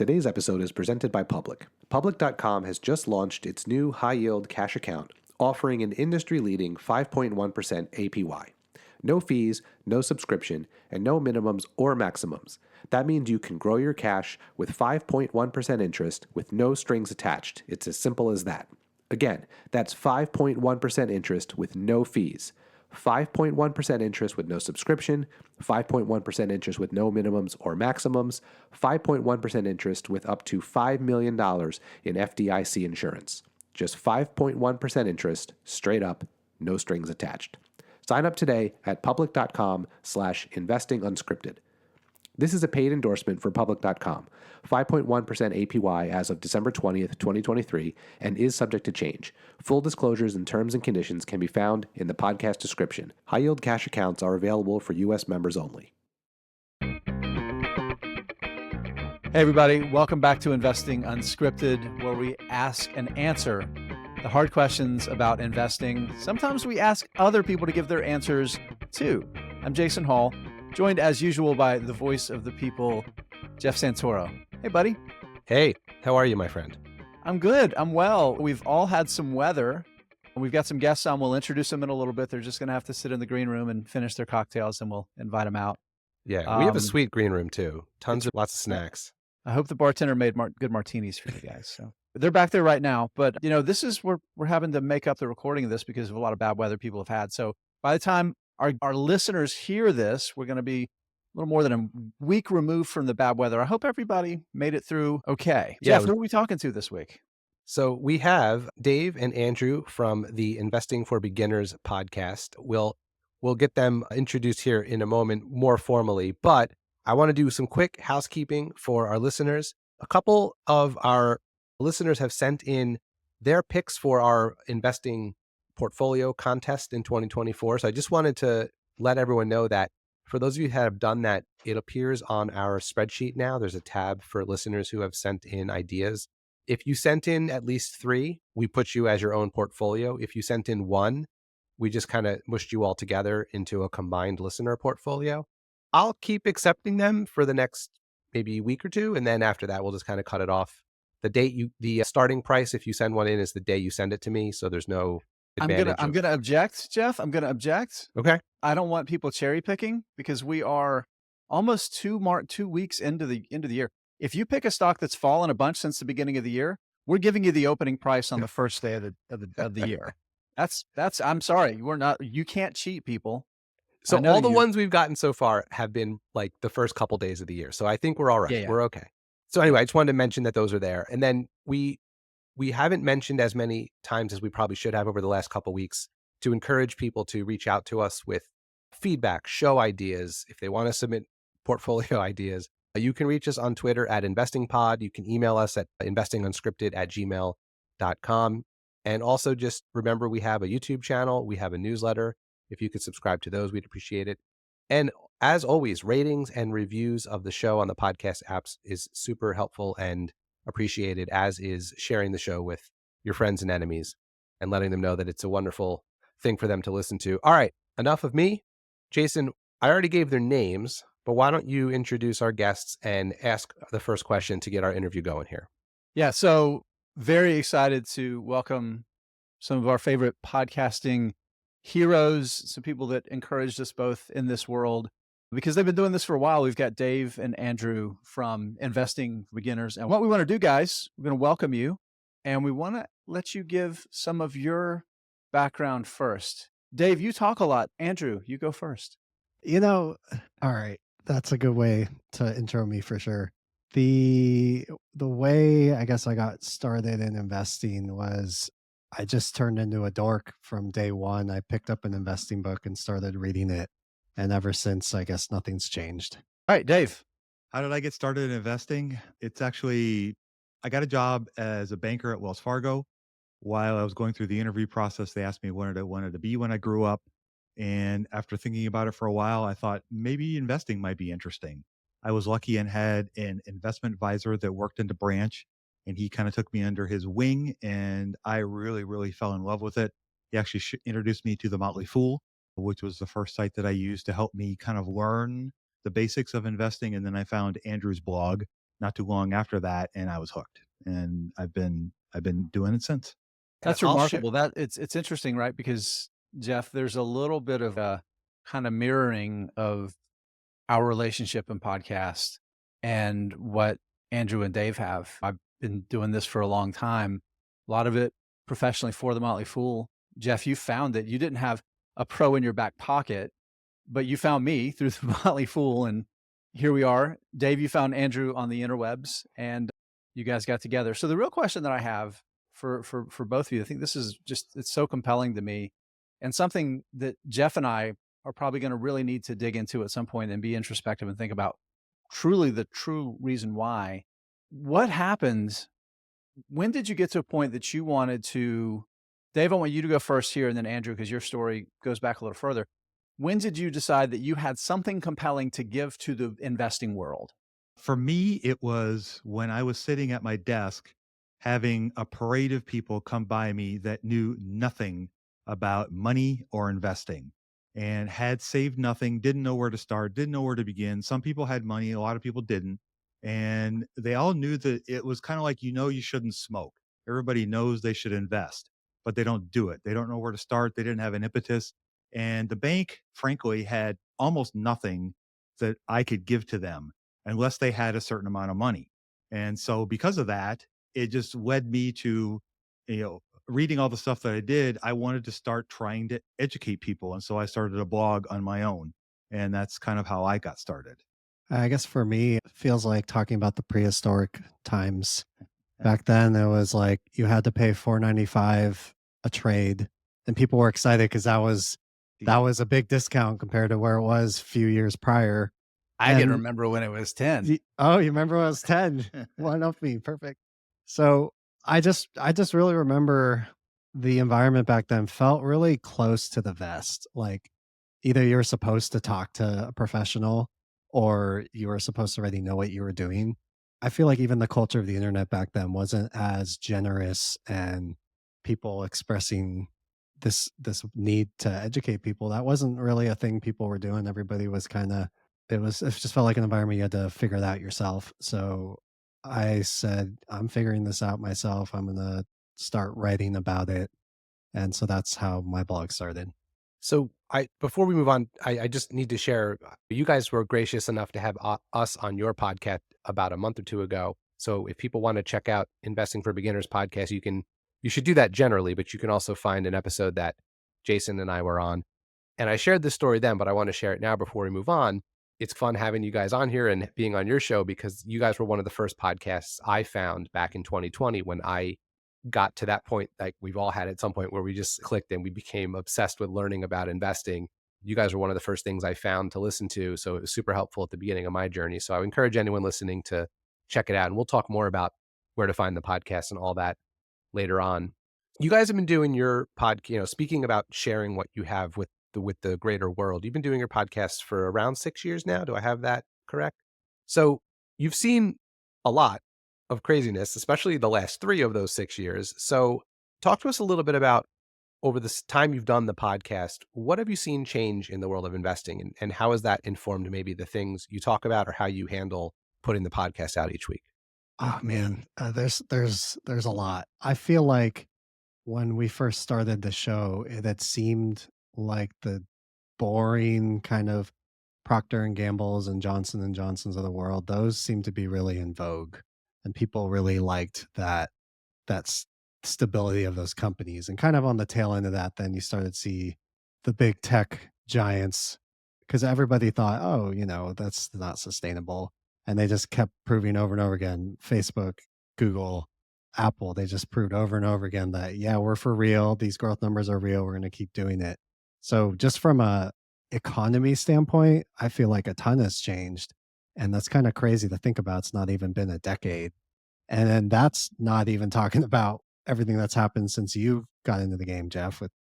Today's episode is presented by Public. Public.com has just launched its new high-yield cash account, offering an industry-leading 5.1% APY. No fees, no subscription, and no minimums or maximums. That means you can grow your cash with 5.1% interest with no strings attached. It's as simple as that. Again, that's 5.1% interest with no fees. 5.1% interest with no subscription, 5.1% interest with no minimums or maximums, 5.1% interest with up to $5 million in FDIC insurance. Just 5.1% interest, straight up, no strings attached. Sign up today at public.com/investing unscripted. This is a paid endorsement for Public.com. 5.1% APY as of December 20th, 2023, and is subject to change. Full disclosures and terms and conditions can be found in the podcast description. High-yield cash accounts are available for U.S. members only. Hey, everybody. Welcome back to Investing Unscripted, where we ask and answer the hard questions about investing. Sometimes we ask other people to give their answers, too. I'm Jason Hall, joined as usual by the voice of the people, Jeff Santoro. Hey, buddy. Hey, how are you, my friend? I'm good. I'm well. We've all had some weather. We've got some guests on. We'll introduce them in a little bit. They're just going to have to sit in the green room and finish their cocktails, and we'll invite them out. Yeah, we have a sweet green room, too. Lots of snacks. I hope the bartender made good martinis for you guys. So they're back there right now. But, this is we're having to make up the recording of this because of a lot of bad weather people have had. So by the time our listeners hear this, we're going to be a little more than a week removed from the bad weather. I hope everybody made it through okay. Yeah, Jeff, who are we talking to this week? So we have Dave and Andrew from the Investing for Beginners podcast. We'll get them introduced here in a moment more formally, but I want to do some quick housekeeping for our listeners. A couple of our listeners have sent in their picks for our investing portfolio contest in 2024. So I just wanted to let everyone know that for those of you who have done that, it appears on our spreadsheet now. There's a tab for listeners who have sent in ideas. If you sent in at least 3, we put you as your own portfolio. If you sent in 1, we just kind of mushed you all together into a combined listener portfolio. I'll keep accepting them for the next maybe week or two. And then after that, we'll just kind of cut it off. The starting price, if you send one in, is the day you send it to me. So there's no advantage. I'm gonna object, Jeff. I'm gonna object. Okay. I don't want people cherry picking because we are almost 2 weeks into the year. If you pick a stock that's fallen a bunch since the beginning of the year, we're giving you the opening price on the first day of the year. That's I'm sorry, you can't cheat, people. So all the ones we've gotten so far have been like the first couple days of the year. So I think we're all right. Yeah. We're okay. So anyway, I just wanted to mention that those are there. And then we haven't mentioned as many times as we probably should have over the last couple weeks to encourage people to reach out to us with feedback, show ideas. If they want to submit portfolio ideas, you can reach us on Twitter at InvestingPod. You can email us at investingunscripted@gmail.com. And also just remember, we have a YouTube channel. We have a newsletter. If you could subscribe to those, we'd appreciate it. And as always, ratings and reviews of the show on the podcast apps is super helpful and appreciated, as is sharing the show with your friends and enemies and letting them know that it's a wonderful thing for them to listen to. All right, enough of me. Jason, I already gave their names, but why don't you introduce our guests and ask the first question to get our interview going here? Yeah, so very excited to welcome some of our favorite podcasting heroes, some people that encouraged us both in this world because they've been doing this for a while. We've got Dave and Andrew from Investing for Beginners. And what we want to do, guys, we're going to welcome you and we want to let you give some of your background first. Dave, you talk a lot. Andrew, you go first. All right. That's a good way to intro me for sure. The way I guess I got started in investing was I just turned into a dork from day one. I picked up an investing book and started reading it. And ever since, I guess nothing's changed. All right, Dave. How did I get started in investing? It's actually, I got a job as a banker at Wells Fargo. While I was going through the interview process, they asked me what I wanted to be when I grew up. And after thinking about it for a while, I thought maybe investing might be interesting. I was lucky and had an investment advisor that worked in the branch, and he kind of took me under his wing, and I really, really fell in love with it. He actually introduced me to the Motley Fool, which was the first site that I used to help me kind of learn the basics of investing. And then I found Andrew's blog, not too long after that, and I was hooked. And I've been doing it since. And That's I'll share. remarkable. That it's interesting, right? Because Jeff, there's a little bit of a kind of mirroring of our relationship and podcast and what Andrew and Dave have. I've been doing this for a long time, a lot of it professionally for the Motley Fool. Jeff, you found it. You didn't have a pro in your back pocket, but you found me through the Motley Fool, and here we are. Dave, you found Andrew on the interwebs, and you guys got together. So the real question that I have for both of you, I think this is just, it's so compelling to me, and something that Jeff and I are probably going to really need to dig into at some point and be introspective and think about truly the true reason why. What happened? When did you get to a point that you wanted to, Dave, I want you to go first here, and then Andrew, because your story goes back a little further. When did you decide that you had something compelling to give to the investing world? For me, it was when I was sitting at my desk having a parade of people come by me that knew nothing about money or investing and had saved nothing, didn't know where to start, didn't know where to begin. Some people had money, a lot of people didn't. And they all knew that it was kind of like, you shouldn't smoke. Everybody knows they should invest, but they don't do it. They don't know where to start. They didn't have an impetus. And the bank, frankly, had almost nothing that I could give to them unless they had a certain amount of money. And so because of that, it just led me to, reading all the stuff that I did, I wanted to start trying to educate people. And so I started a blog on my own. And that's kind of how I got started. I guess for me, it feels like talking about the prehistoric times. Back then, it was like you had to pay $4.95 a trade, and people were excited because that was a big discount compared to where it was a few years prior. I didn't And remember when it was 10. oh, you remember when I was 10? One up me, perfect. So I just really remember the environment back then felt really close to the vest. Like either you're supposed to talk to a professional or you were supposed to already know what you were doing. I feel like even the culture of the internet back then wasn't as generous, and people expressing this need to educate people, that wasn't really a thing people were doing. Everybody was kind of, it just felt like an environment you had to figure it out yourself. So I said, I'm figuring this out myself. I'm gonna start writing about it. And so that's how my blog started. So before we move on, I just need to share. You guys were gracious enough to have us on your podcast about a month or two ago. So if people want to check out Investing for Beginners podcast, you should do that generally, but you can also find an episode that Jason and I were on. And I shared this story then, but I want to share it now before we move on. It's fun having you guys on here and being on your show because you guys were one of the first podcasts I found back in 2020 when I got to that point, like we've all had at some point where we just clicked and we became obsessed with learning about investing. You guys were one of the first things I found to listen to. So it was super helpful at the beginning of my journey. So I would encourage anyone listening to check it out. And we'll talk more about where to find the podcast and all that later on. You guys have been doing your speaking about sharing what you have with the greater world. You've been doing your podcast for around 6 years now. Do I have that correct? So you've seen a lot of craziness, especially the last 3 of those 6 years. So talk to us a little bit about over this time you've done the podcast, what have you seen change in the world of investing, and how has that informed maybe the things you talk about or how you handle putting the podcast out each week? Oh man, there's a lot. I feel like when we first started the show, it had seemed like the boring kind of Procter and Gamble's and Johnson and Johnson's of the world. Those seem to be really in vogue, and people really liked that stability of those companies. And kind of on the tail end of that, then you started to see the big tech giants because everybody thought, oh, that's not sustainable. And they just kept proving over and over again. Facebook, Google, Apple, they just proved over and over again that, yeah, we're for real. These growth numbers are real. We're going to keep doing it. So just from a economy standpoint, I feel like a ton has changed. And that's kind of crazy to think about. It's not even been a decade. And then that's not even talking about everything that's happened since you got into the game, Jeff, with,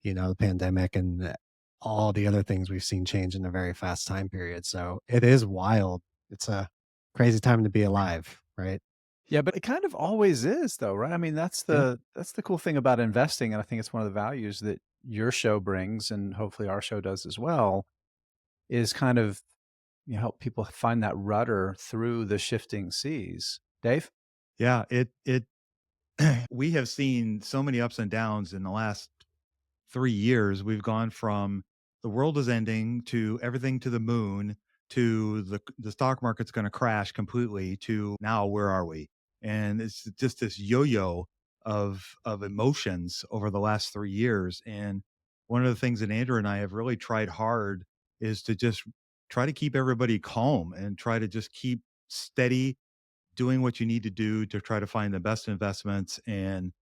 the pandemic and all the other things we've seen change in a very fast time period. So it is wild. It's a crazy time to be alive, right? Yeah, but it kind of always is though, right? I mean, Yeah. that's the cool thing about investing. And I think it's one of the values that your show brings, and hopefully our show does as well, is kind of help people find that rudder through the shifting seas. Dave? Yeah, it we have seen so many ups and downs in the last 3 years. We've gone from the world is ending to everything to the moon to the stock market's going to crash completely to now where are we? And it's just this yo-yo of emotions over the last 3 years. And one of the things that Andrew and I have really tried hard is to just try to keep everybody calm and try to just keep steady doing what you need to do to try to find the best investments. And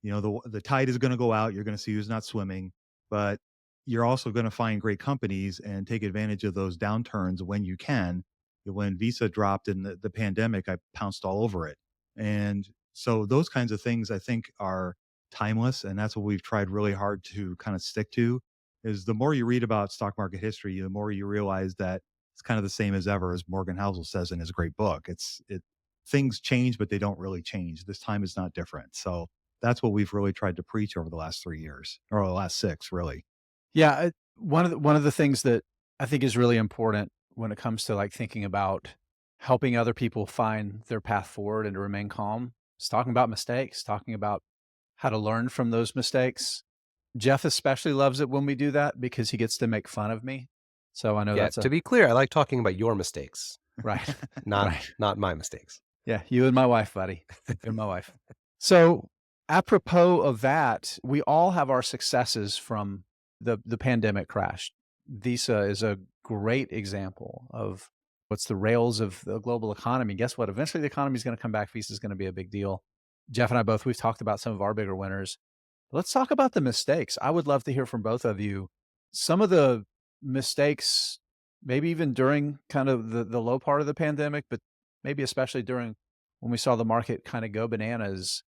the tide is going to go out, you're going to see who's not swimming, but you're also going to find great companies and take advantage of those downturns when you can. When Visa dropped in the pandemic, I pounced all over it. And so those kinds of things I think are timeless, and that's what we've tried really hard to kind of stick to. Is the more you read about stock market history, the more you realize that it's kind of the same as ever, as Morgan Housel says in his great book. It things change, but they don't really change. This time is not different. So that's what we've really tried to preach over the last 3 years, or the last six, really. Yeah, one of the things that I think is really important when it comes to like thinking about helping other people find their path forward and to remain calm is talking about mistakes, talking about how to learn from those mistakes. Jeff especially loves it when we do that because he gets to make fun of me. So I know Yeah, that's to be clear, I like talking about your mistakes, right. not Right. not my mistakes. Yeah, you and my wife, buddy. You and my wife. So, apropos of that, we all have our successes from the pandemic crash. Visa is a great example of what's the rails of the global economy. Guess what? Eventually, the economy is going to come back. Visa is going to be a big deal. Jeff and I both, we've talked about some of our bigger winners. Let's talk about the mistakes. I would love to hear from both of you. Some of the mistakes, maybe even during kind of the low part of the pandemic, but maybe especially during when we saw the market kind of go bananas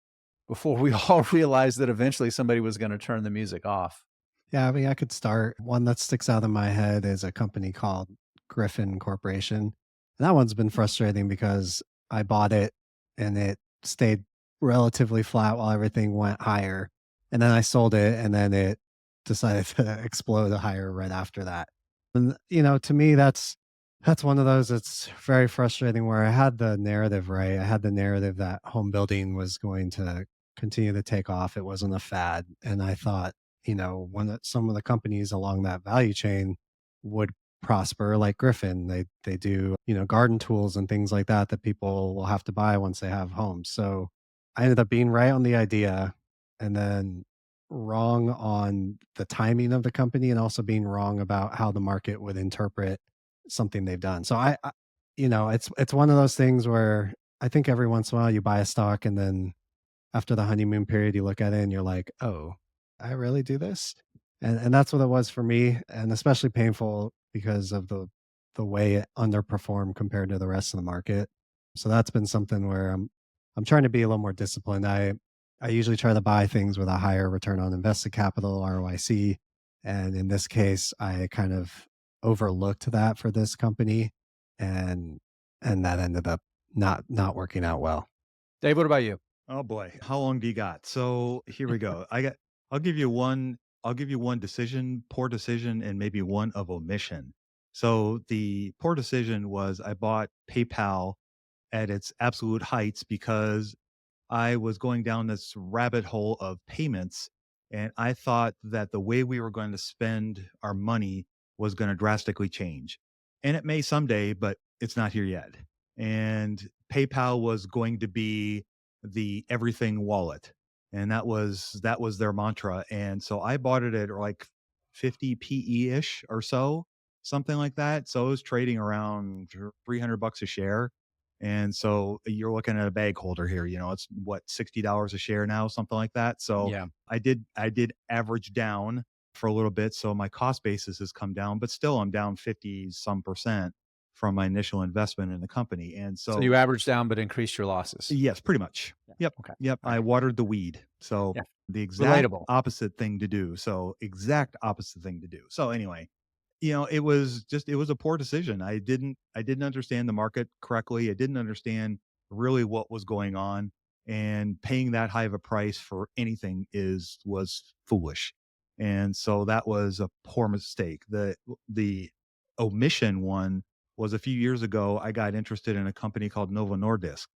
before we all realized that eventually somebody was going to turn the music off. Yeah, I mean, I could start. One that sticks out in my head is a company called Griffin Corporation. And that one's been frustrating because I bought it and it stayed relatively flat while everything went higher. And then I sold it and then it decided to explode higher right after that. And to me that's one of those that's very frustrating where I had the narrative right. I had the narrative that home building was going to continue to take off. It wasn't a fad. And I thought some of the companies along that value chain would prosper like Griffin. They do, garden tools and things like that that people will have to buy once they have homes. So I ended up being right on the idea and then wrong on the timing of the company and also being wrong about how the market would interpret something they've done. So it's one of those things where I think every once in a while you buy a stock and then after the honeymoon period you look at it and you're like, "Oh, I really do this?" And that's what it was for me, and especially painful because of the way it underperformed compared to the rest of the market. So that's been something where I'm trying to be a little more disciplined. I usually try to buy things with a higher return on invested capital, ROIC, and in this case, I kind of overlooked that for this company, and that ended up not working out well. Dave, what about you? Oh boy, how long do you got? So here we go. I'll give you one. I'll give you one decision, poor decision, and maybe one of omission. So the poor decision was I bought PayPal at its absolute heights because I was going down this rabbit hole of payments. And I thought that the way we were going to spend our money was going to drastically change. And it may someday, but it's not here yet. And PayPal was going to be the everything wallet. And that was their mantra. And so I bought it at like 50 PE ish or so, something like that. So it was trading around $300 a share, and so you're looking at a bag holder here, it's what, $60 a share now, something like that. So Yeah. I did average down for a little bit. So my cost basis has come down, but still I'm down 50 some percent from my initial investment in the company. And So so you averaged down but increased your losses. yes, pretty much. Yeah. Yep. Okay. Yep. All I right. watered the weed. So Yeah. the exact Relatable. opposite thing to do. So exact opposite thing to do. So anyway, it was a poor decision. I didn't understand the market correctly. I didn't understand really what was going on, and paying that high of a price for anything was foolish. And so that was a poor mistake. The omission one was a few years ago, I got interested in a company called Novo Nordisk,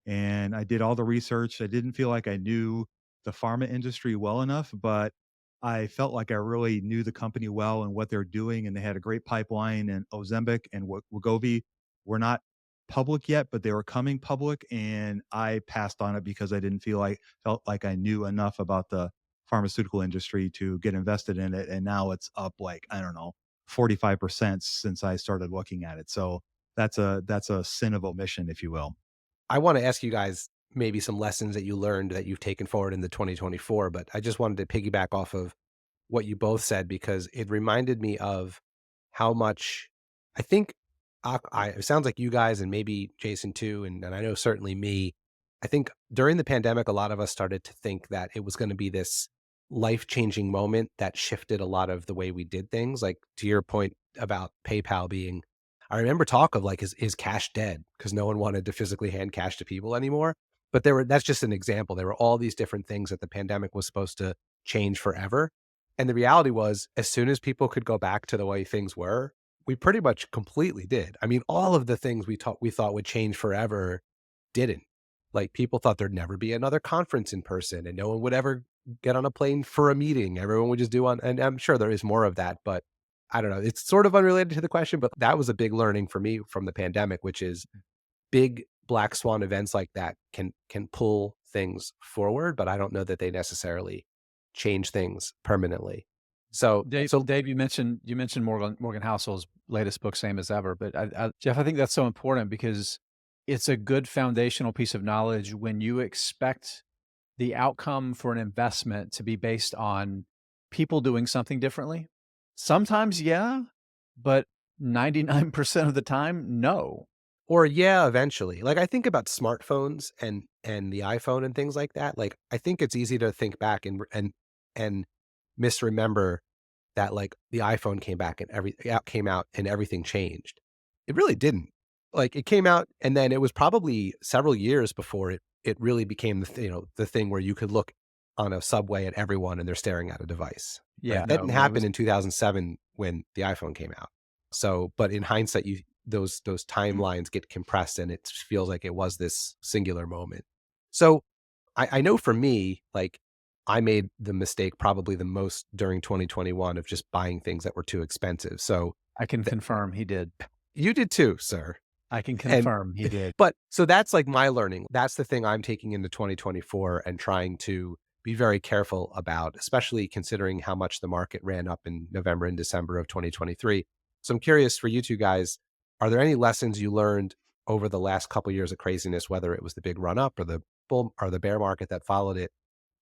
and I did all the research. I didn't feel like I knew the pharma industry well enough, but I felt like I really knew the company well and what they're doing, and they had a great pipeline. And Ozempic and Wegovy were not public yet, but they were coming public, and I passed on it because I didn't felt like I knew enough about the pharmaceutical industry to get invested in it. And now it's up like, I don't know, 45% since I started looking at it. So that's a sin of omission, if you will. I want to ask you guys maybe some lessons that you learned that you've taken forward into 2024, but I just wanted to piggyback off of what you both said because it reminded me of how much I think it sounds like you guys and maybe Jason too, and I know certainly me. I think during the pandemic, a lot of us started to think that it was going to be this life-changing moment that shifted a lot of the way we did things. Like to your point about PayPal being, I remember talk of like, is cash dead? Because no one wanted to physically hand cash to people anymore. But that's just an example. There were all these different things that the pandemic was supposed to change forever. And the reality was, as soon as people could go back to the way things were, we pretty much completely did. I mean, all of the things we thought would change forever didn't. Like people thought there'd never be another conference in person and no one would ever get on a plane for a meeting. Everyone would just do and I'm sure there is more of that, but I don't know. It's sort of unrelated to the question, but that was a big learning for me from the pandemic, which is big black swan events like that can pull things forward, but I don't know that they necessarily change things permanently. So Dave, you mentioned Morgan Housel's latest book, Same as Ever, but Jeff, I think that's so important because it's a good foundational piece of knowledge when you expect the outcome for an investment to be based on people doing something differently. Sometimes, yeah, but 99% of the time, no. Or yeah, eventually. Like I think about smartphones and the iPhone and things like that. Like I think it's easy to think back and misremember that like the iPhone came out and everything changed. It really didn't. Like it came out and then it was probably several years before it really became the thing where you could look on a subway at everyone and they're staring at a device. Yeah, That no, didn't it happen was in 2007 when the iPhone came out. So, but in hindsight, those timelines get compressed and it feels like it was this singular moment. So I know for me, like I made the mistake probably the most during 2021 of just buying things that were too expensive. So I can confirm he did. you did too, sir. I can confirm he did. But so that's like my learning. That's the thing I'm taking into 2024 and trying to be very careful about, especially considering how much the market ran up in November and December of 2023. So I'm curious for you two guys, are there any lessons you learned over the last couple of years of craziness, whether it was the big run up or the bull or the bear market that followed it,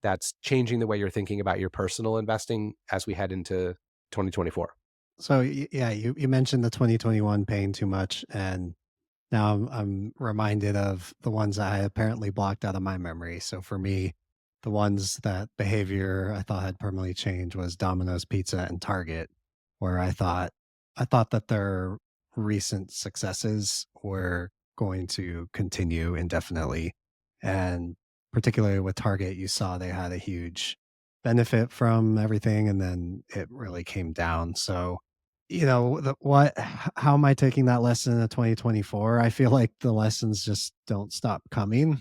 that's changing the way you're thinking about your personal investing as we head into 2024? So yeah, you mentioned the 2021 paying too much, and now I'm reminded of the ones that I apparently blocked out of my memory. So for me, the ones that behavior I thought had permanently changed was Domino's Pizza and Target, where I thought that their recent successes were going to continue indefinitely. And particularly with Target, you saw they had a huge benefit from everything and then it really came down. So how am I taking that lesson in 2024? I feel like the lessons just don't stop coming.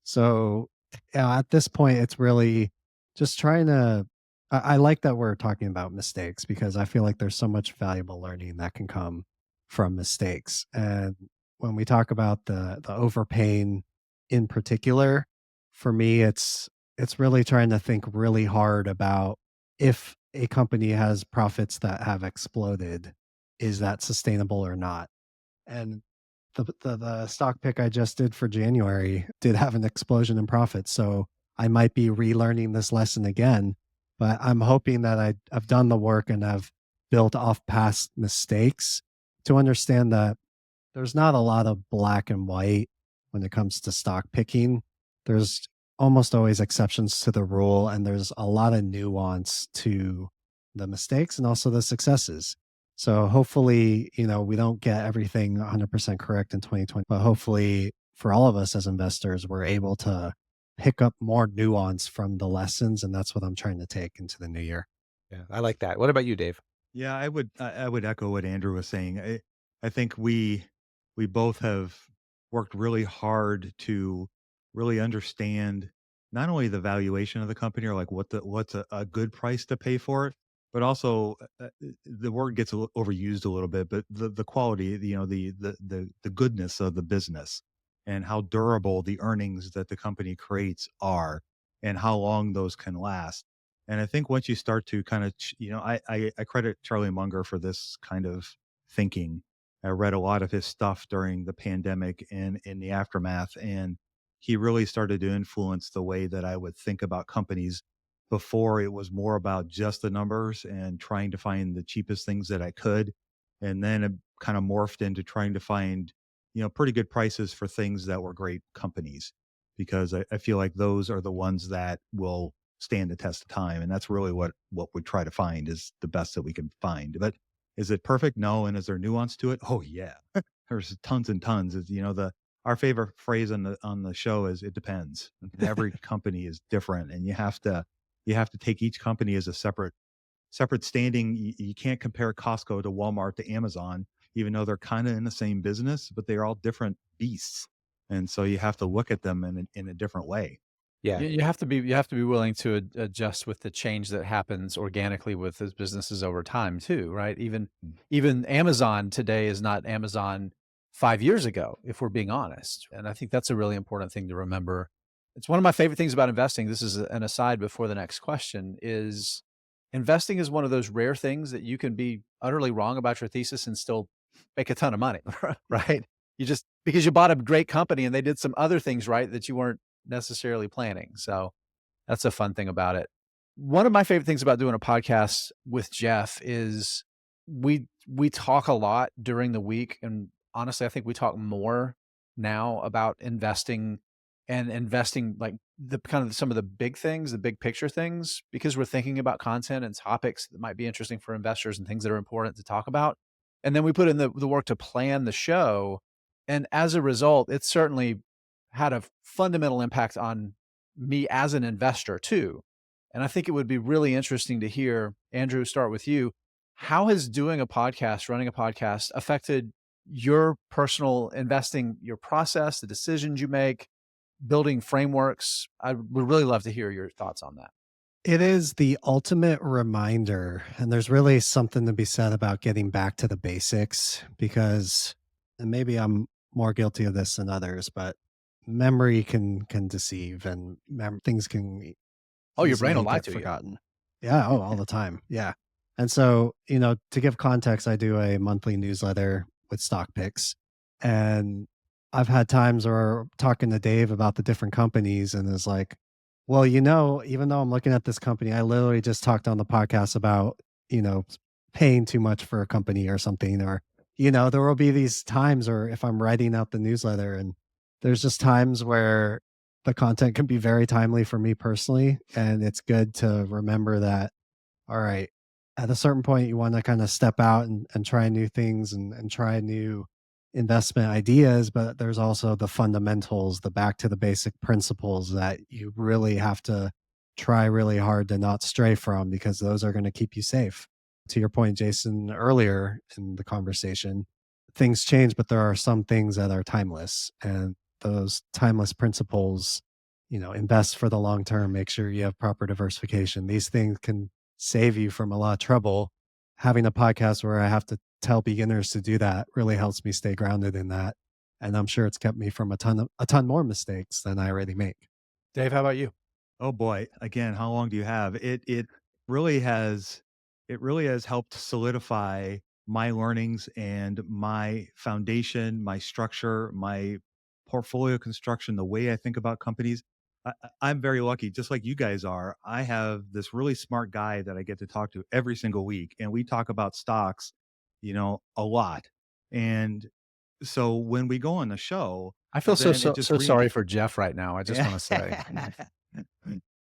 So, at this point, it's really just trying to. I like that we're talking about mistakes because I feel like there's so much valuable learning that can come from mistakes. And when we talk about the overpaying in particular, for me, it's really trying to think really hard about if a company has profits that have exploded, is that sustainable or not? And the stock pick I just did for January did have an explosion in profits. So I might be relearning this lesson again, but I'm hoping that I've done the work and I've built off past mistakes to understand that there's not a lot of black and white when it comes to stock picking. There's almost always exceptions to the rule, and there's a lot of nuance to the mistakes and also the successes. So hopefully, we don't get everything 100% correct in 2020, but hopefully for all of us as investors, we're able to pick up more nuance from the lessons. And that's what I'm trying to take into the new year. Yeah, I like that. What about you, Dave? Yeah, I would echo what Andrew was saying. I think we both have worked really hard to really understand not only the valuation of the company or like what's a good price to pay for it, but also the word gets overused a little bit, but the quality, the goodness of the business and how durable the earnings that the company creates are and how long those can last. And I think once you start to kind of, I credit Charlie Munger for this kind of thinking. I read a lot of his stuff during the pandemic and in the aftermath, and he really started to influence the way that I would think about companies. Before, it was more about just the numbers and trying to find the cheapest things that I could. And then it kind of morphed into trying to find, pretty good prices for things that were great companies, because I feel like those are the ones that will stand the test of time. And that's really what we try to find is the best that we can find. But is it perfect? No. And is there nuance to it? Oh yeah. There's tons and tons. Is our favorite phrase on the show is it depends. And every company is different, and you have to take each company as a separate standing. You can't compare Costco to Walmart to Amazon, even though they're kind of in the same business, but they're all different beasts. And so you have to look at them in a different way. Yeah. You have to be willing to adjust with the change that happens organically with those businesses over time too, right? Even Amazon today is not Amazon 5 years ago, if we're being honest. And I think that's a really important thing to remember. It's one of my favorite things about investing. This is an aside before the next question is investing is one of those rare things that you can be utterly wrong about your thesis and still make a ton of money, right? You just because you bought a great company and they did some other things right that you weren't necessarily planning. So that's a fun thing about it. One of my favorite things about doing a podcast with Jeff is we talk a lot during the week, and honestly, I think we talk more now about investing and investing like the kind of some of the big things, the big picture things, because we're thinking about content and topics that might be interesting for investors and things that are important to talk about. And then we put in the work to plan the show. And as a result, it's certainly had a fundamental impact on me as an investor too. And I think it would be really interesting to hear, Andrew, start with you. How has doing a podcast, running a podcast affected your personal investing, your process, the decisions you make, building frameworks? I would really love to hear your thoughts on that. It is the ultimate reminder, and there's really something to be said about getting back to the basics because, and maybe I'm more guilty of this than others, but memory can deceive and things can Oh, your brain will easily lie get to you. forgotten. Yeah, oh, all the time. Yeah. And so, to give context, I do a monthly newsletter with stock picks. And I've had times where talking to Dave about the different companies and is like, well, even though I'm looking at this company, I literally just talked on the podcast about, paying too much for a company or something. Or, there will be these times or if I'm writing out the newsletter and there's just times where the content can be very timely for me personally. And it's good to remember that, all right, at a certain point, you want to kind of step out and try new things and try new investment ideas. But there's also the fundamentals, the back to the basic principles that you really have to try really hard to not stray from because those are going to keep you safe. To your point, Jason, earlier in the conversation, things change, but there are some things that are timeless. And those timeless principles, invest for the long term, make sure you have proper diversification. These things can save you from a lot of trouble. Having a podcast where I have to tell beginners to do that really helps me stay grounded in that. And I'm sure it's kept me from a ton more mistakes than I already make. Dave, how about you? Oh boy. Again, how long do you have? Really has it really has helped solidify my learnings and my foundation, my structure, my portfolio construction, the way I think about companies. I'm very lucky, just like you guys are. I have this really smart guy that I get to talk to every single week, and we talk about stocks, a lot. And so when we go on the show, I feel so then it so just so sorry for Jeff right now. I just want to say.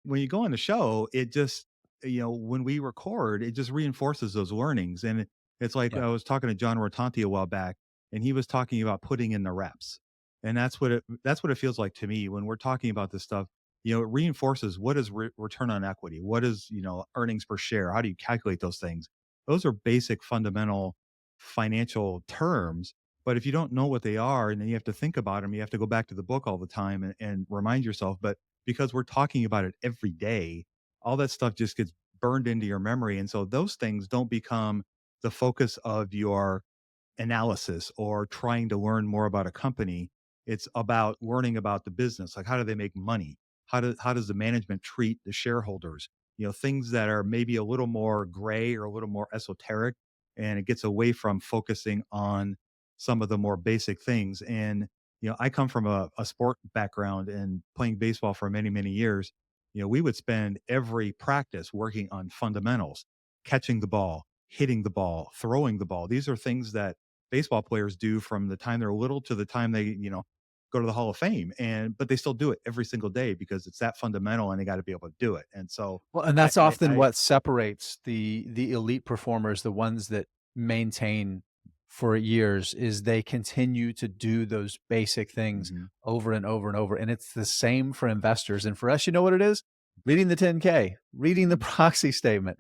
when you go on the show, it just, when we record, it just reinforces those learnings. And it's like Yeah. I was talking to John Rotanti a while back, and he was talking about putting in the reps. And that's what it feels like to me when we're talking about this stuff. It reinforces what is return on equity, what is earnings per share, how do you calculate those things? Those are basic fundamental financial terms. But if you don't know what they are, and then you have to think about them, you have to go back to the book all the time and remind yourself. But because we're talking about it every day, all that stuff just gets burned into your memory. And so those things don't become the focus of your analysis or trying to learn more about a company. It's about learning about the business. Like, how do they make money? How does the management treat the shareholders? Things that are maybe a little more gray or a little more esoteric, and it gets away from focusing on some of the more basic things. And I come from a sport background and playing baseball for many, many years. We would spend every practice working on fundamentals, catching the ball, hitting the ball, throwing the ball. These are things that baseball players do from the time they're little to the time they, go to the Hall of Fame. But they still do it every single day because it's that fundamental and they got to be able to do it. And so Well, and I, that's I, often I what separates the elite performers, the ones that maintain for years, is they continue to do those basic things Mhm. over and over and over. And it's the same for investors. And for us, you know what it is? Reading the 10K, reading the proxy statement,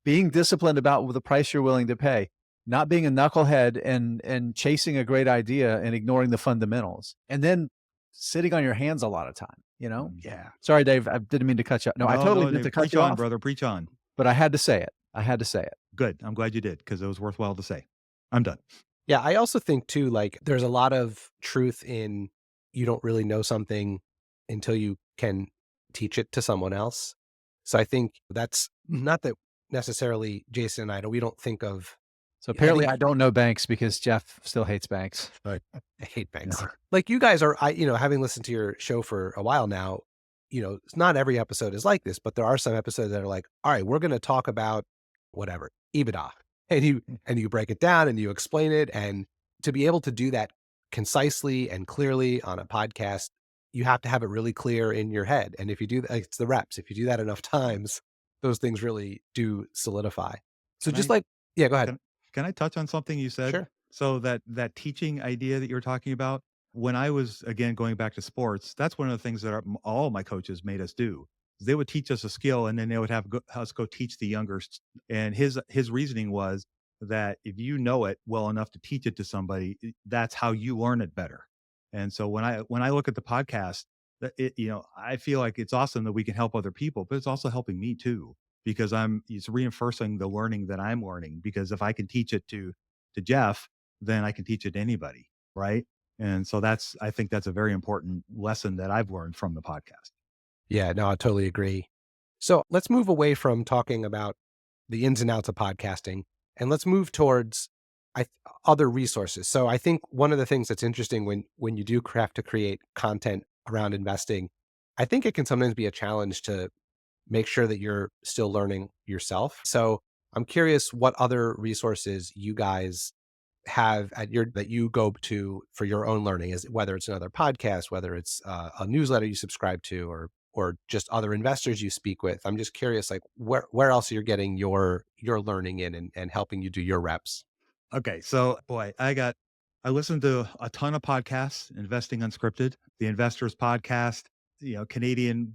being disciplined about the price you're willing to pay, not being a knucklehead and chasing a great idea and ignoring the fundamentals, and then sitting on your hands a lot of time, you know? Mhm. Yeah. Sorry, Dave. I didn't mean to cut you off. No, I No, totally no, meant to Dave, cut preach you on, off, brother, preach on. but I had to say it. I had to say it. Good. I'm glad you did because it was worthwhile to say. I'm done. Yeah, I also think too, like there's a lot of truth in you don't really know something until you can teach it to someone else. So I think that's not that necessarily Jason and we don't think of, So I apparently think I don't know banks because Jeff still hates banks. I hate banks. Yeah. Like you guys are, having listened to your show for a while now, it's not every episode is like this, but there are some episodes that are like, all right, we're going to talk about whatever, EBITDA. And you break it down and you explain it. And to be able to do that concisely and clearly on a podcast, you have to have it really clear in your head. And if you do that, it's the reps. If you do that enough times, those things really do solidify. So Can just I like, yeah, go ahead. can I touch on something you said? Sure. So that teaching idea that you're talking about, when I was again going back to sports, that's one of the things that all my coaches made us do. They would teach us a skill, and then they would have us go teach the younger. And his reasoning was that if you know it well enough to teach it to somebody, that's how you learn it better. And so when I look at the podcast, I feel like it's awesome that we can help other people, but it's also helping me too because it's reinforcing the learning that I'm learning. Because if I can teach it to Jeff, then I can teach it to anybody, right? And so I think that's a very important lesson that I've learned from the podcast. Yeah, no, I totally agree. So let's move away from talking about the ins and outs of podcasting and let's move towards other resources. So I think one of the things that's interesting when you do have to create content around investing, I think it can sometimes be a challenge to make sure that you're still learning yourself. So I'm curious what other resources you guys have that you go to for your own learning, is whether it's another podcast, whether it's a newsletter you subscribe to, or just other investors you speak with. I'm just curious, like where else you're getting your learning in and helping you do your reps. Okay, so boy, I listened to a ton of podcasts, Investing Unscripted, the Investors Podcast, the Canadian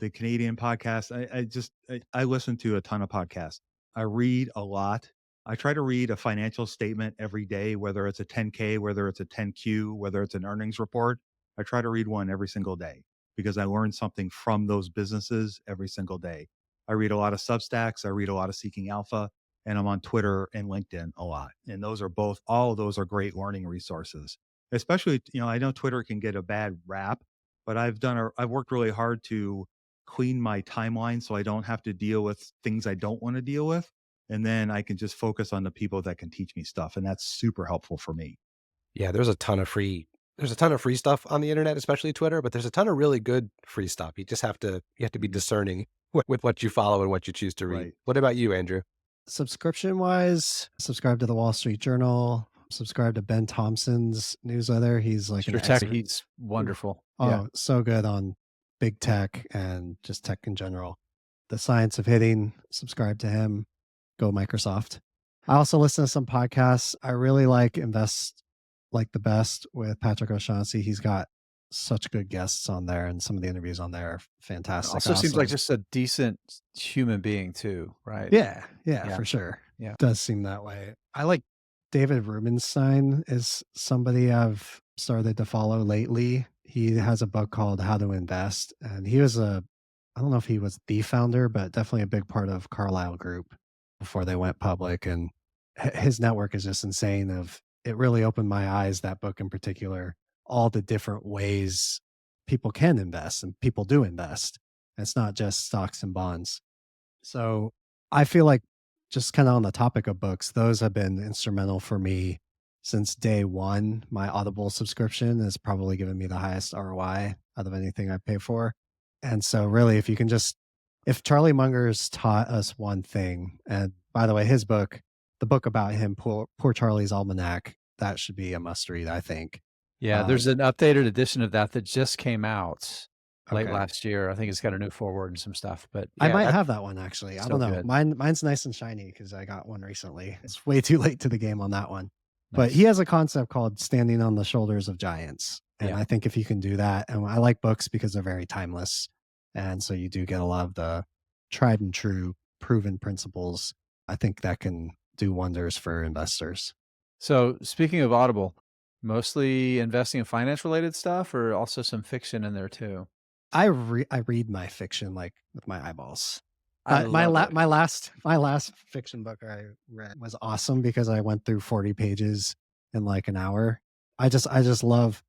podcast. I listen to a ton of podcasts. I read a lot. I try to read a financial statement every day, whether it's a 10K, whether it's a 10Q, whether it's an earnings report. I try to read one every single day because I learn something from those businesses every single day. I read a lot of Substacks. I read a lot of Seeking Alpha, and I'm on Twitter and LinkedIn a lot. And all of those are great learning resources. Especially, I know Twitter can get a bad rap, but I've worked really hard to clean my timeline so I don't have to deal with things I don't want to deal with. And then I can just focus on the people that can teach me stuff. And that's super helpful for me. Yeah, there's a ton of free stuff on the internet, especially Twitter, but there's a ton of really good free stuff. You just have to be discerning with what you follow and what you choose to read. Right. What about you, Andrew? Subscription wise, subscribe to the Wall Street Journal, subscribe to Ben Thompson's newsletter. He's like an Sure tech, expert. he's wonderful. Oh, Yeah. so good on big tech and just tech in general. The Science of Hitting, subscribe to him. Go Microsoft. I also listen to some podcasts. I really like Invest Like the Best with Patrick O'Shaughnessy. He's got such good guests on there, and some of the interviews on there are fantastic. Also seems like just a decent human being too, right? yeah, Yeah. for sure. Yeah. Does seem that way. I like David Rubenstein is somebody I've started to follow lately. He has a book called How to Invest, and I don't know if he was the founder, but definitely a big part of Carlyle Group before they went public. And his network is just insane. It really opened my eyes, that book in particular, all the different ways people can invest and people do invest. It's not just stocks and bonds. So I feel like, just kind of on the topic of books, those have been instrumental for me since day one. My Audible subscription has probably given me the highest ROI out of anything I pay for. And so really, if Charlie Munger's taught us one thing, and by the way, his book, the book about him, Poor Charlie's Almanac, that should be a must read, I think. Yeah, there's an updated edition of that just came out late Okay. last year. I think it's got a new foreword and some stuff, but I yeah, might have that one actually. I so don't know. good. Mine's nice and shiny because I got one recently. It's way too late to the game on that one. But Nice. he has a concept called standing on the shoulders of giants. And Yeah. I think if you can do that, and I like books because they're very timeless. And so you do get a lot of the tried and true proven principles. I think that can do wonders for investors. So speaking of Audible, mostly investing in finance related stuff or also some fiction in there too? I read my fiction like with my eyeballs. I My love it. my last fiction book I read was awesome because I went through 40 pages in like an hour. I just love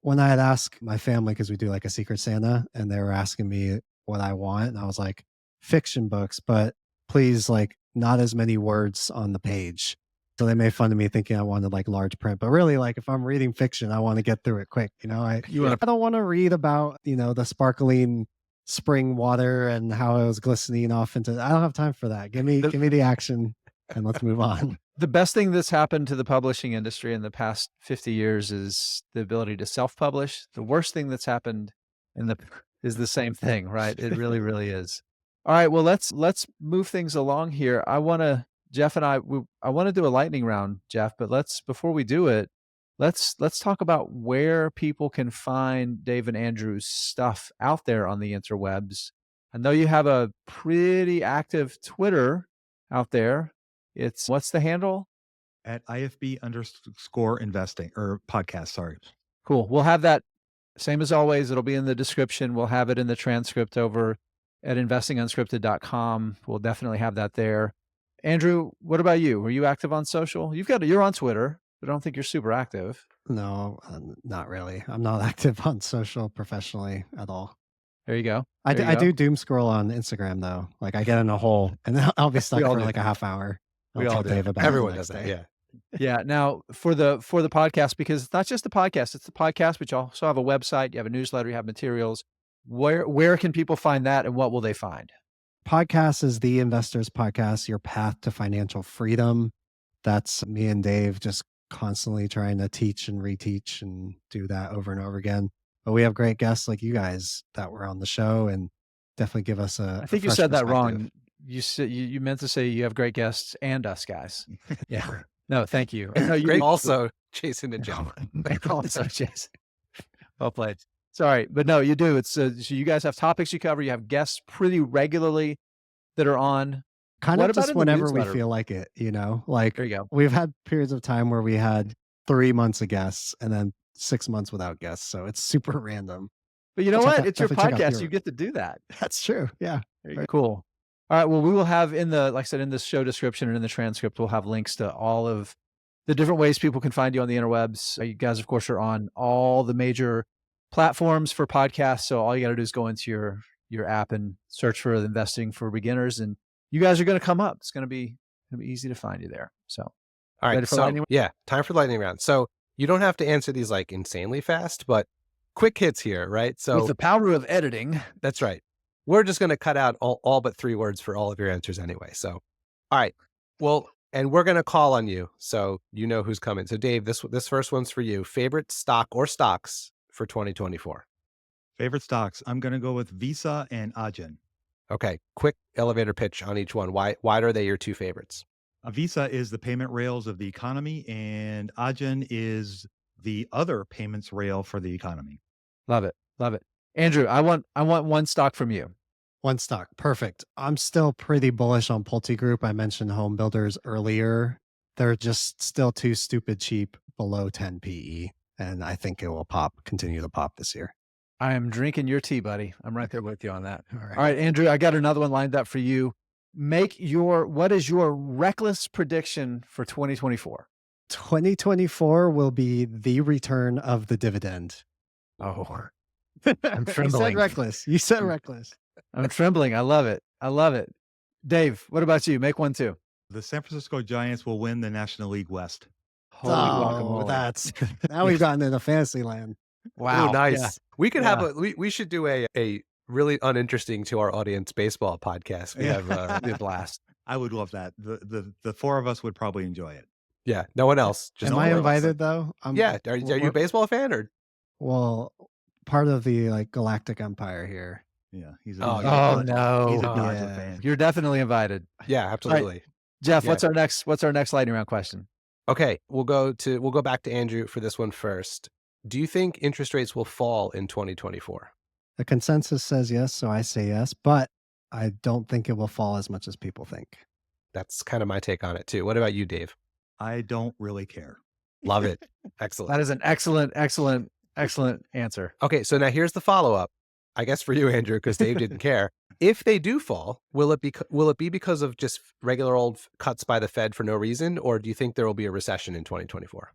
when I had asked my family, because we do like a Secret Santa, and they were asking me what I want, and I was like, fiction books, but please, like, not as many words on the page. So they made fun of me thinking I wanted like large print, but really, like, if I'm reading fiction, I want to get through it quick. I don't want to read about the sparkling spring water and how it was glistening off into. I don't have time for that. Give me the action and let's move on. The best thing that's happened to the publishing industry in the past 50 years is the ability to self-publish. The worst thing that's happened is the same thing, right? It really, really is. All right, well, let's move things along here. Jeff and I want to do a lightning round, Jeff, but before we do it, let's talk about where people can find Dave and Andrew's stuff out there on the interwebs. I know you have a pretty active Twitter out there. What's the handle? At IFB_investing or podcast. Sorry. Cool. We'll have that, same as always. It'll be in the description. We'll have it in the transcript over at investingunscripted.com. We'll definitely have that there. Andrew, what about you? Are you active on social? You're on Twitter, but I don't think you're super active. No, not really. I'm not active on social professionally at all. There you go. I do doom scroll on Instagram though. Like I get in a hole and then I'll be stuck all for do. like a half hour. We I'll all tell do. Dave about it Everyone the does next that. day. Yeah. Yeah. Now for the podcast, because it's not just the podcast, it's the podcast, but you also have a website, you have a newsletter, you have materials. Where can people find that and what will they find? Podcast is The Investors Podcast, your path to financial freedom. That's me and Dave just constantly trying to teach and reteach and do that over and over again. But we have great guests like you guys that were on the show and definitely give us I think you said that wrong. You meant to say you have great guests and us guys. Yeah. No, thank you. No, Great. Also, Jason and John. Also, Jason. Well played. Sorry, but no, you do. It's so you guys have topics you cover. You have guests pretty regularly that are on. Kind What of about just in the whenever we newsletter? feel like it, like There you go. we've had periods of time where we had 3 months of guests and then 6 months without guests. So it's super random. But you know Check what? out- It's your definitely check out podcast. your- You get to do that. That's true. Yeah. There you go. Cool. All right. Well, we will have like I said, in the show description and in the transcript, we'll have links to all of the different ways people can find you on the interwebs. You guys, of course, are on all the major platforms for podcasts. So all you got to do is go into your app and search for Investing for Beginners, and you guys are going to come up. It's going to be easy to find you there. So, All right. Ready for So, lightning round? yeah, time for lightning round. So you don't have to answer these like insanely fast, but quick hits here, right? So with the power of editing, that's right. We're just going to cut out all but 3 words for all of your answers anyway. So, all right. Well, and we're going to call on you. So you know who's coming. So Dave, this first one's for you. Favorite stock or stocks for 2024? Favorite stocks. I'm going to go with Visa and Adyen. Okay. Quick elevator pitch on each one. Why are they your 2 favorites? Visa is the payment rails of the economy, and Adyen is the other payments rail for the economy. love it, love it. Andrew, I want one stock from you. One stock. Perfect. I'm still pretty bullish on Pulte Group. I mentioned home builders earlier. they're just still too stupid cheap below 10 PE. And I think it will continue to pop this year. I am drinking your tea, buddy. I'm right there with you on that. All right. All right, Andrew, I got another one lined up for you. What is your reckless prediction for 2024? 2024 will be the return of the dividend. Oh, I'm I'm You trembling. said reckless. You said reckless. I'm trembling. I love it. I love it. Dave, what about you? Make one too. The San Francisco Giants will win the National League West. Holy guacamole. That's now we've gotten into fantasy land. Wow. Ooh, nice. Yeah. We could Yeah. have we should do a really uninteresting to our audience baseball podcast. We Yeah. have Be a blast. I would love that. The four of us would probably enjoy it. yeah, no one else. Just Am the I four of us. invited though? Yeah, are you a baseball fan or? Well, part of the like galactic empire here. Yeah, he's Oh, he's yeah. Oh no. he's a Oh, Dodger yeah. fan. You're definitely invited. Yeah, absolutely. Jeff, Yeah. what's our next lightning round question? Okay, we'll go back to Andrew for this one first. Do you think interest rates will fall in 2024? The consensus says yes, so I say yes, but I don't think it will fall as much as people think. That's kind of my take on it too. What about you, Dave? I don't really care. Love it. Excellent. That is an excellent answer. Okay, so now here's the follow-up. I guess for you, Andrew, because Dave didn't care. If they do fall, will it be because of just regular old cuts by the Fed for no reason, or do you think there will be a recession in 2024?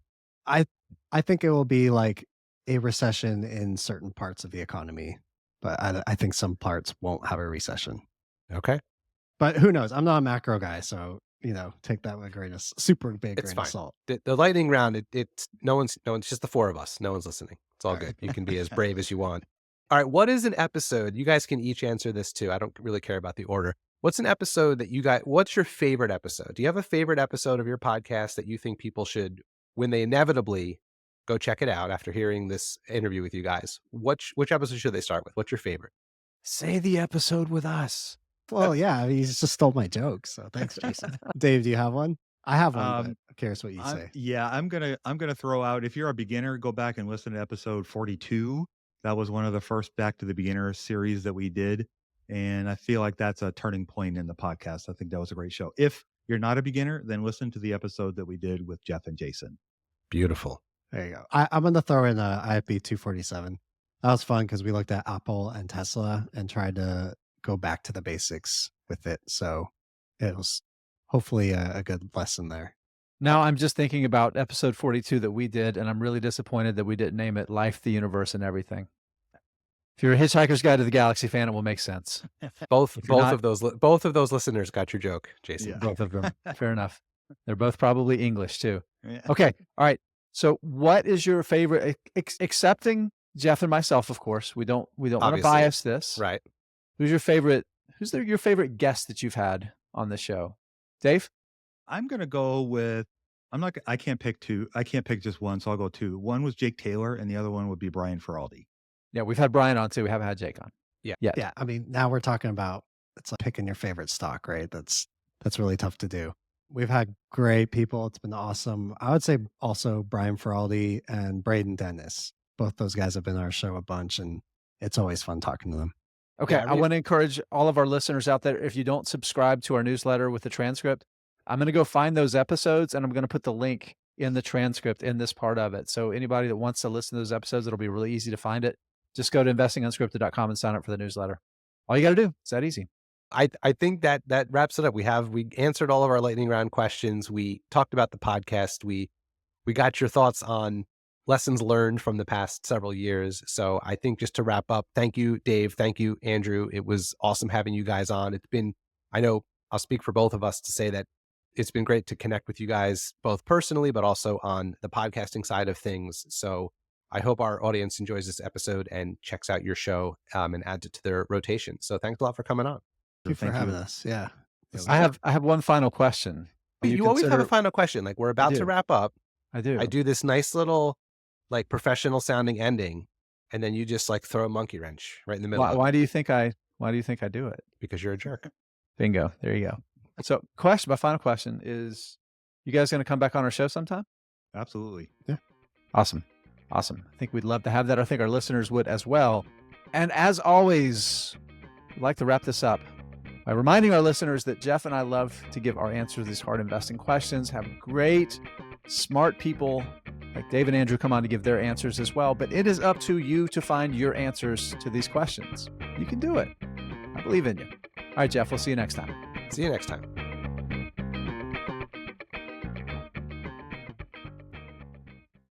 I think it will be like a recession in certain parts of the economy, but I think some parts won't have a recession. Okay, But who knows? I'm not a macro guy, so take that with a grain of super big it's grain fine. of salt. The lightning round, it's no one's just the four of us. No one's listening. It's all All good. right. You can be as brave as you want. All right, what is an episode? You guys can each answer this too. I don't really care about the order. What's an episode that what's your favorite episode? Do you have a favorite episode of your podcast that you think people should, when they inevitably go check it out after hearing this interview with you guys, which episode should they start with? What's your favorite? Say the episode with us. Well, yeah, I mean, you just stole my joke, so thanks, Jason. Dave, do you have one? I have one, but I'm curious what you say. I'm gonna throw out, if you're a beginner, go back and listen to episode 42. That was one of the first Back to the Beginner series that we did. And I feel like that's a turning point in the podcast. I think that was a great show. If you're not a beginner, then listen to the episode that we did with Jeff and Jason. Beautiful. There you go. I'm going to throw in IFB 247. That was fun because we looked at Apple and Tesla and tried to go back to the basics with it. So it was hopefully a good lesson there. Now I'm just thinking about episode 42 that we did, and I'm really disappointed that we didn't name it Life, the Universe, and Everything. If you're a Hitchhiker's Guide to the Galaxy fan, it will make sense. Both If you're not- of those listeners got your joke, Jason. Yeah. Both of them. Fair enough. They're both probably English too. Yeah. Okay. All right. So what is your favorite, excepting Jeff and myself, of course, we don't want to Obviously. bias this. Right. Who's your favorite guest that you've had on the show? Dave? I'm gonna go with, I can't pick two. I can't pick just one, so I'll go two. One was Jake Taylor, and the other one would be Brian Feraldi. Yeah, we've had Brian on too. We haven't had Jake on. Yeah. Yeah. I mean, now we're talking about, it's like picking your favorite stock, right? That's really tough to do. We've had great people. It's been awesome. I would say also Brian Feraldi and Braden Dennis. Both those guys have been on our show a bunch, and it's always fun talking to them. Okay. Yeah, I want to encourage all of our listeners out there, if you don't subscribe to our newsletter with the transcript, I'm going to go find those episodes and I'm going to put the link in the transcript in this part of it. So anybody that wants to listen to those episodes, it'll be really easy to find it. Just go to investingunscripted.com and sign up for the newsletter. All you got to do. It's that easy. I think that wraps it up. We answered all of our lightning round questions. We talked about the podcast. We got your thoughts on lessons learned from the past several years. So I think just to wrap up, thank you, Dave. Thank you, Andrew. It was awesome having you guys on. I know I'll speak for both of us to say that it's been great to connect with you guys, both personally, but also on the podcasting side of things. So I hope our audience enjoys this episode and checks out your show and adds it to their rotation. So thanks a lot for coming on. Thank you for having us. Yeah. I have one final question. You always have a final question. Like, we're about do. to wrap up. I do. I do this nice little, like, professional sounding ending, and then you just like throw a monkey wrench right in the middle. of Why it do you think I do it? because you're a jerk. Bingo. There you go. So my final question is, you guys going to come back on our show sometime? Absolutely. Awesome. I think we'd love to have that. I think our listeners would as well. And as always, we'd like to wrap this up by reminding our listeners that Jeff and I love to give our answers to these hard investing questions, have great, smart people like Dave and Andrew come on to give their answers as well. But it is up to you to find your answers to these questions. You can do it. I believe in you. All right, Jeff, we'll see you next time. See you next time.